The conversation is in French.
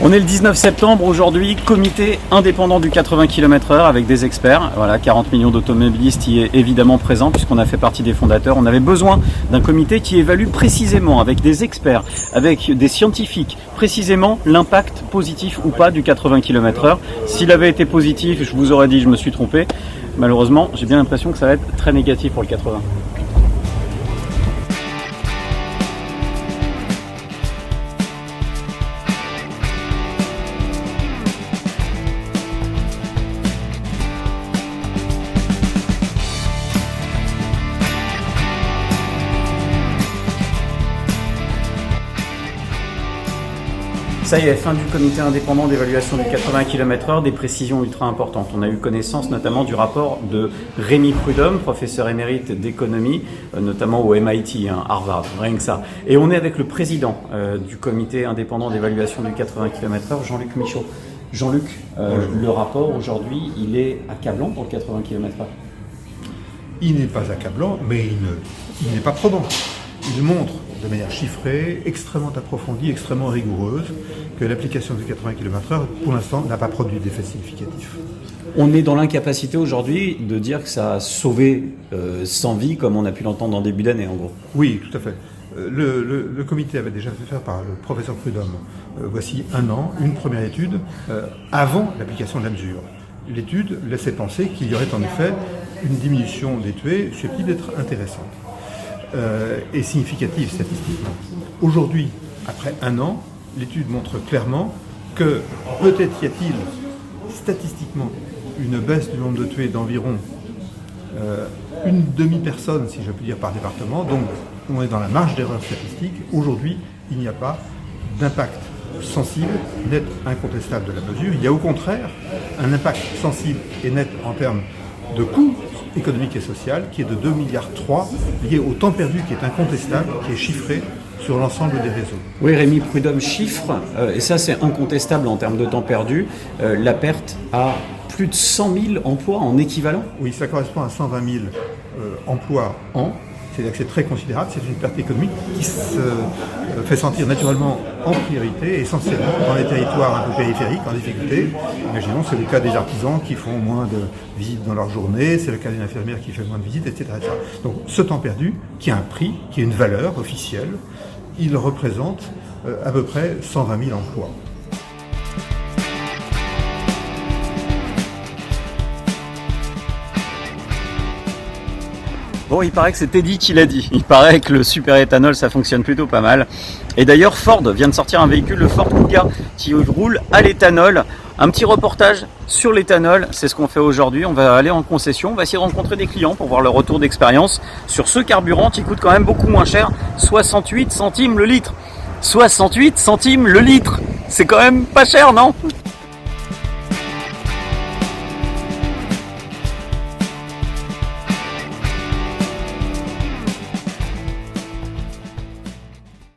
On est le 19 septembre aujourd'hui, comité indépendant du 80 km/h avec des experts. Voilà, 40 millions d'automobilistes y est évidemment présent puisqu'on a fait partie des fondateurs. On avait besoin d'un comité qui évalue précisément avec des experts, avec des scientifiques, précisément l'impact positif ou pas du 80 km/h. S'il avait été positif, je vous aurais dit je me suis trompé. Malheureusement, j'ai bien l'impression que ça va être très négatif pour le 80. Ça y est, fin du comité indépendant d'évaluation du 80 km/h, des précisions ultra importantes. On a eu connaissance notamment du rapport de Rémi Prudhomme, professeur émérite d'économie, notamment au MIT, Harvard, rien que ça. Et on est avec le président du comité indépendant d'évaluation du 80 km/h, Jean-Luc Michaud. Jean-Luc, le rapport aujourd'hui, il est accablant pour le 80 km/h. Il n'est pas accablant, mais il n'est pas probant. Il montre de manière chiffrée, extrêmement approfondie, extrêmement rigoureuse, que l'application du 80 km/h, pour l'instant, n'a pas produit d'effet significatif. On est dans l'incapacité aujourd'hui de dire que ça a sauvé 100 vies, comme on a pu l'entendre en début d'année, en gros. Oui, tout à fait. Le comité avait déjà fait faire par le professeur Prudhomme, voici un an, une première étude avant l'application de la mesure. L'étude laissait penser qu'il y aurait en effet une diminution des tués susceptible d'être intéressante. Et significative statistiquement. Aujourd'hui, après un an, l'étude montre clairement que peut-être y a-t-il statistiquement une baisse du nombre de tués d'environ une demi-personne, si je puis dire, par département. Donc on est dans la marge d'erreur statistique. Aujourd'hui, il n'y a pas d'impact sensible, net, incontestable de la mesure. Il y a au contraire un impact sensible et net en termes de coûts économique et social, qui est de 2,3 milliards lié au temps perdu, qui est incontestable, qui est chiffré sur l'ensemble des réseaux. Oui, Rémi Prudhomme chiffre, et ça c'est incontestable en termes de temps perdu, la perte à plus de 100 000 emplois en équivalent. Oui, ça correspond à 120 000 emplois an. C'est-à-dire que c'est très considérable, c'est une perte économique qui se fait sentir naturellement en priorité, essentiellement dans les territoires un peu périphériques, en difficulté. Imaginons, c'est le cas des artisans qui font moins de visites dans leur journée, c'est le cas d'une infirmière qui fait moins de visites, etc., etc. Donc ce temps perdu, qui a un prix, qui a une valeur officielle, il représente à peu près 120 000 emplois. Bon, il paraît que c'est Teddy qui l'a dit. Il paraît que le super éthanol, ça fonctionne plutôt pas mal. Et d'ailleurs, Ford vient de sortir un véhicule, le Ford Kuga, qui roule à l'éthanol. Un petit reportage sur l'éthanol, c'est ce qu'on fait aujourd'hui. On va aller en concession, on va essayer de rencontrer des clients pour voir leur retour d'expérience sur ce carburant qui coûte quand même beaucoup moins cher, 68 centimes le litre. 68 centimes le litre, c'est quand même pas cher, non ?